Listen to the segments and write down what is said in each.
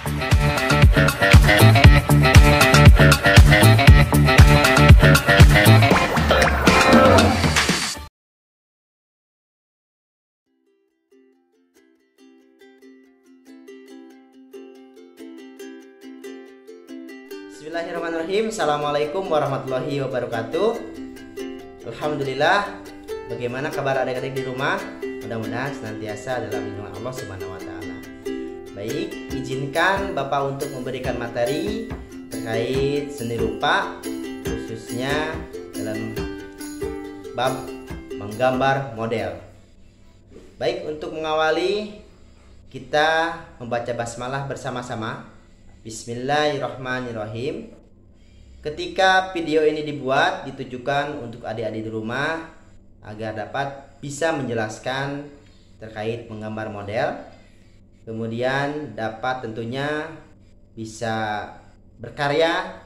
Bismillahirrahmanirrahim. Assalamualaikum warahmatullahi wabarakatuh. Alhamdulillah. Bagaimana kabar adik-adik di rumah? Mudah-mudahan senantiasa dalam lindungan Allah Subhanahu wa taala. Baik, izinkan Bapak untuk memberikan materi terkait seni rupa, khususnya dalam bab menggambar model. Baik, untuk mengawali kita membaca basmalah bersama-sama. Bismillahirrahmanirrahim. Ketika video ini dibuat, ditujukan untuk adik-adik di rumah agar dapat bisa menjelaskan terkait menggambar model. Kemudian dapat tentunya bisa berkarya,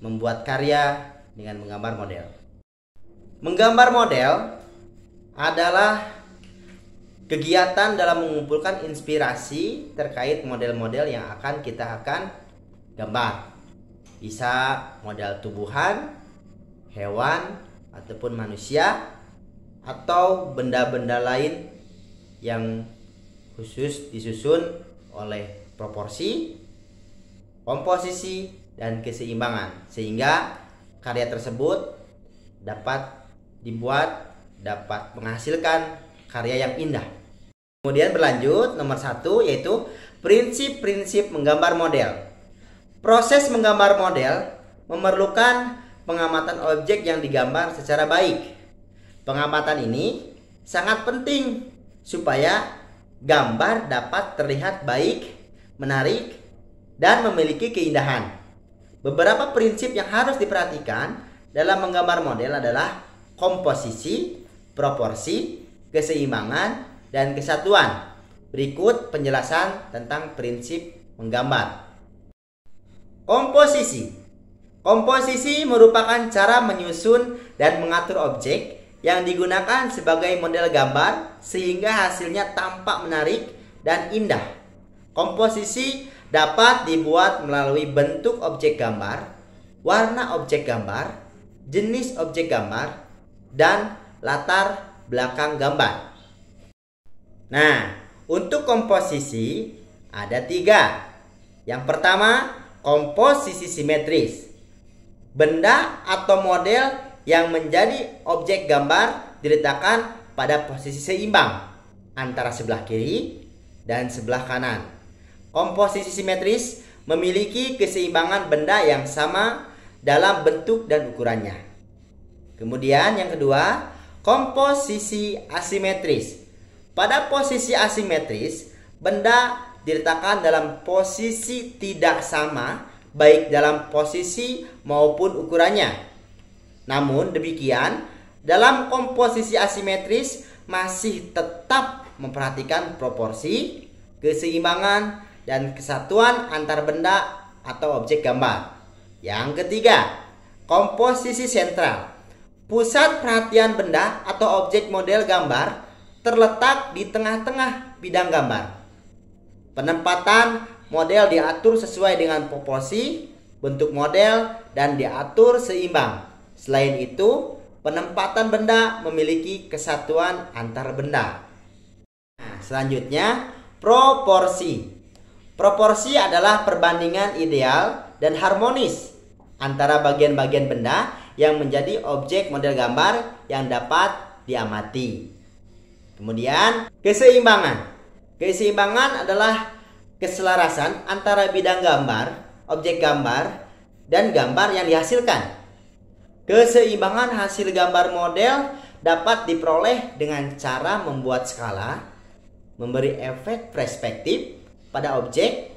membuat karya dengan menggambar model. Menggambar model adalah kegiatan dalam mengumpulkan inspirasi terkait model-model yang akan kita gambar. Bisa model tubuhan, hewan, ataupun manusia, atau benda-benda lain yang khusus disusun oleh proporsi, komposisi, dan keseimbangan, sehingga karya tersebut dapat dibuat, dapat menghasilkan karya yang indah. Kemudian berlanjut nomor 1, yaitu prinsip-prinsip menggambar model. Proses menggambar model memerlukan pengamatan objek yang digambar secara baik. Pengamatan ini sangat penting supaya gambar dapat terlihat baik, menarik, dan memiliki keindahan. Beberapa prinsip yang harus diperhatikan dalam menggambar model adalah komposisi, proporsi, keseimbangan, dan kesatuan. Berikut penjelasan tentang prinsip menggambar. Komposisi. Komposisi merupakan cara menyusun dan mengatur objek yang digunakan sebagai model gambar sehingga hasilnya tampak menarik dan indah. Komposisi dapat dibuat melalui bentuk objek gambar, warna objek gambar, jenis objek gambar, dan latar belakang gambar. Nah, untuk komposisi ada 3. Yang pertama, komposisi simetris. Benda atau model yang menjadi objek gambar diletakkan pada posisi seimbang antara sebelah kiri dan sebelah kanan. Komposisi simetris memiliki keseimbangan benda yang sama dalam bentuk dan ukurannya. Kemudian yang kedua, komposisi asimetris. Pada posisi asimetris, benda diletakkan dalam posisi tidak sama baik dalam posisi maupun ukurannya. Namun demikian, dalam komposisi asimetris masih tetap memperhatikan proporsi, keseimbangan, dan kesatuan antar benda atau objek gambar. Yang ketiga, komposisi sentral. Pusat perhatian benda atau objek model gambar terletak di tengah-tengah bidang gambar. Penempatan model diatur sesuai dengan proporsi, bentuk model, dan diatur seimbang. Selain itu, penempatan benda memiliki kesatuan antar benda. Nah, selanjutnya, proporsi. Proporsi adalah perbandingan ideal dan harmonis antara bagian-bagian benda yang menjadi objek model gambar yang dapat diamati. Kemudian, keseimbangan. Keseimbangan adalah keselarasan antara bidang gambar, objek gambar, dan gambar yang dihasilkan. Keseimbangan hasil gambar model dapat diperoleh dengan cara membuat skala, memberi efek perspektif pada objek,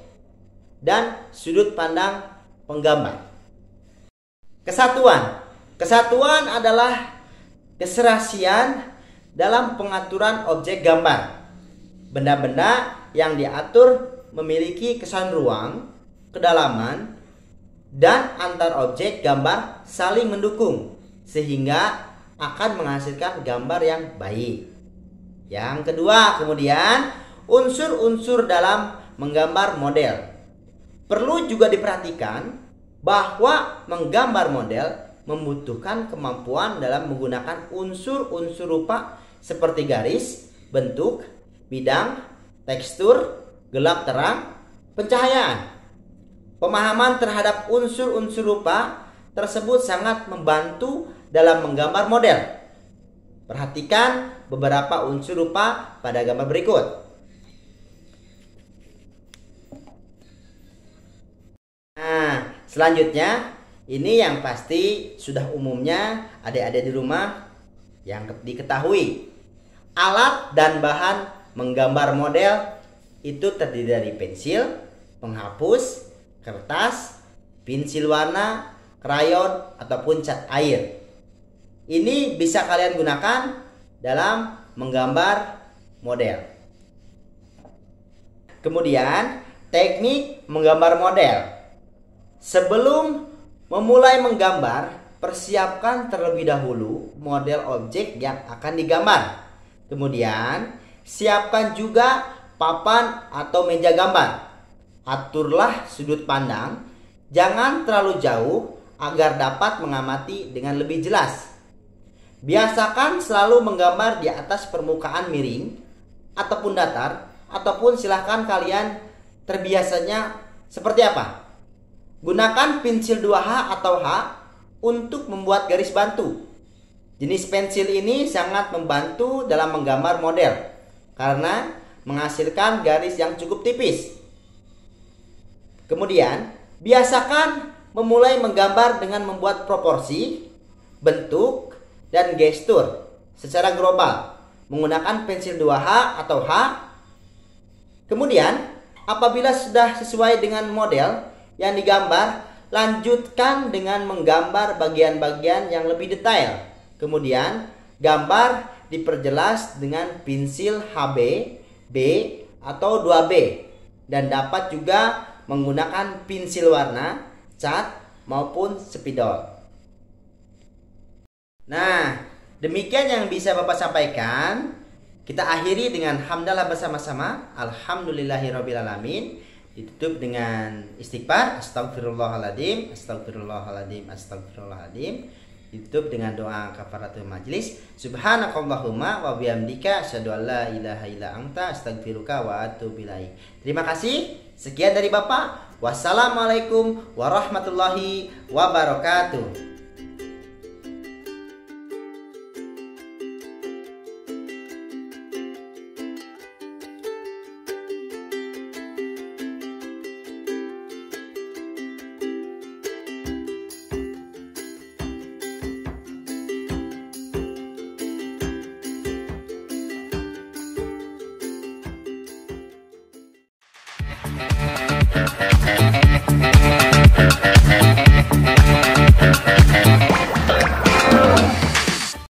dan sudut pandang penggambar. Kesatuan. Kesatuan adalah keserasian dalam pengaturan objek gambar. Benda-benda yang diatur memiliki kesan ruang, kedalaman, dan antar objek gambar saling mendukung sehingga akan menghasilkan gambar yang baik. Yang kedua, kemudian unsur-unsur dalam menggambar model. Perlu juga diperhatikan bahwa menggambar model membutuhkan kemampuan dalam menggunakan unsur-unsur rupa seperti garis, bentuk, bidang, tekstur, gelap terang, pencahayaan. Pemahaman terhadap unsur-unsur rupa tersebut sangat membantu dalam menggambar model. Perhatikan beberapa unsur rupa pada gambar berikut. Nah, selanjutnya ini yang pasti sudah umumnya adik-adik di rumah yang diketahui. Alat dan bahan menggambar model itu terdiri dari pensil, penghapus, kertas, pensil warna, krayon, ataupun cat air. Ini bisa kalian gunakan dalam menggambar model. Kemudian, teknik menggambar model. Sebelum memulai menggambar, persiapkan terlebih dahulu model objek yang akan digambar. Kemudian, siapkan juga papan atau meja gambar. Aturlah sudut pandang, jangan terlalu jauh agar dapat mengamati dengan lebih jelas. Biasakan selalu menggambar di atas permukaan miring ataupun datar, ataupun silahkan kalian terbiasanya seperti apa. Gunakan pensil 2H atau H untuk membuat garis bantu. Jenis pensil ini sangat membantu dalam menggambar model karena menghasilkan garis yang cukup tipis. Kemudian, biasakan memulai menggambar dengan membuat proporsi, bentuk, dan gestur secara global menggunakan pensil 2H atau H. Kemudian, apabila sudah sesuai dengan model yang digambar, lanjutkan dengan menggambar bagian-bagian yang lebih detail. Kemudian, gambar diperjelas dengan pensil HB, B, atau 2B, dan dapat juga menggunakan pensil warna, cat, maupun spidol. Nah, demikian yang bisa Bapak sampaikan. Kita akhiri dengan hamdalah bersama-sama. Alhamdulillahirrabbilalamin. Ditutup dengan istighfar. Astagfirullahaladzim, astagfirullahaladzim, astagfirullahaladzim. Ditutup dengan doa kafaratul majlis. Subhanakallahumma wa bihamdika asyhadu an la ilaha illa anta astaghfiruka wa atubu ilaik. Terima kasih. Sekian dari Bapak. Wassalamualaikum warahmatullahi wabarakatuh.